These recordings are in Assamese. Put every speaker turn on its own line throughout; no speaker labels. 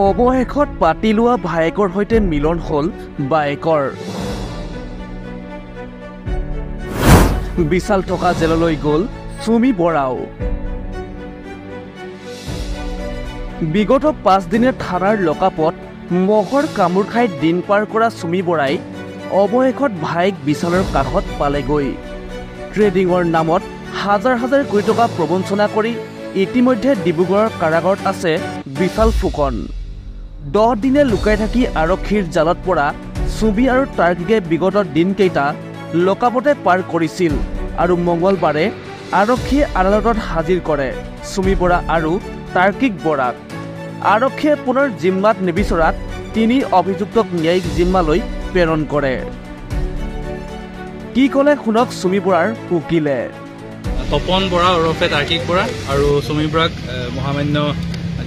অৱশেষত পাতি লোৱা ভায়েকৰ সৈতে মিলন হ'ল বায়েকৰ। বিশাল থকা জেললৈ গ'ল চুমি বৰাও। বিগত 5 দিনে থানাৰ লকআপত মহৰ কামোৰ খাই দিন পাৰ কৰা চুমি বৰাই অৱশেষত ভায়েক বিশালৰ কাষত পালেগৈ। ট্ৰেডিঙৰ নামত হাজাৰ হাজাৰ কোটি টকা প্ৰবঞ্চনা কৰি ইতিমধ্যে ডিব্ৰুগড়ৰ কাৰাগাৰত আছে বিশাল ফুকন। 10 দিনে লুকাই থাকি আৰক্ষীৰ জালত পৰা চুমি আৰু তাৰ্কিকে বিগত দিনকেইটা লকআপতে পাৰ কৰিছিল আৰু মঙলবাৰে আৰক্ষীয়ে আদালতত হাজিৰ কৰে চুমি বৰা আৰু তাৰ্কিক বৰাক। আৰক্ষীয়ে পুনৰ জিম্মাত নিবিচৰাত 3 অভিযুক্তক ন্যায়িক জিম্মালৈ প্ৰেৰণ কৰে। কি ক'লে শুনক চুমি বৰাৰ উকিলে।
তপন বৰা ওৰফে তাৰ্কিক বৰা আৰু চুমি বৰাক মহামান্য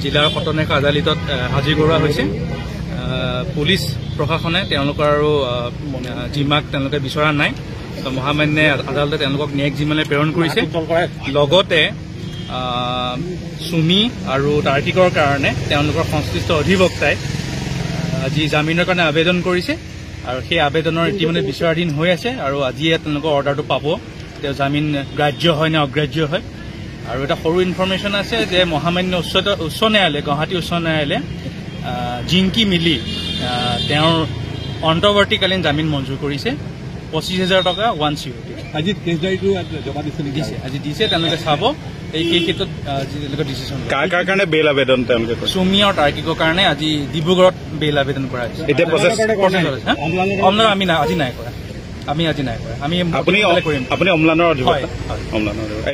জিলাৰ সতনেক আদালতত হাজিৰ কৰোৱা হৈছে। পুলিচ প্ৰশাসনে তেওঁলোকৰ আৰু জিম্মাক তেওঁলোকে বিচৰা নাই। মহামান্য আদালতে তেওঁলোকক ন্যায়িক জিম্মালৈ প্ৰেৰণ কৰিছে। লগতে চুমি আৰু তাৰ্কিকৰ কাৰণে তেওঁলোকৰ সংশ্লিষ্ট অধিবক্তাই আজি জামিনৰ কাৰণে আবেদন কৰিছে আৰু সেই আবেদনৰ ইতিমধ্যে বিচাৰাধীন হৈ আছে আৰু আজিয়ে তেওঁলোকৰ অৰ্ডাৰটো পাব তেওঁ জামিন গ্ৰাহ্য হয় নে অগ্ৰাহ্য হয়। আৰু এটা সৰু ইনফৰমেশ্যন আছে যে মহামান্য উচ্চ ন্যায়ালয় গুৱাহাটী উচ্চ ন্যায়ালয়ে জিংকি মিলি তেওঁৰ অন্তৰ্বৰ্তীকালীন জামিন মঞ্জুৰ কৰিছে 25,000 টকা 1 COD।
আজি কেছ ডায়েৰীটো জমা দিছে
আজি দিছে তেওঁলোকে চাব এই ক্ষেত্ৰত তেওঁলোকে ডিচিশ্যন
কাৰ কাৰণে বেইল আবেদন তেওঁলোকে
চুমি আৰু তাৰ্কিকৰ কাৰণে আজি ডিব্ৰুগড়ত বেইল আবেদন কৰা হৈছে।
এতিয়া প্ৰচেছ
আমি আজি নাই কৰা আমি
আপুনি অম্লানৰ অধিবক্তা।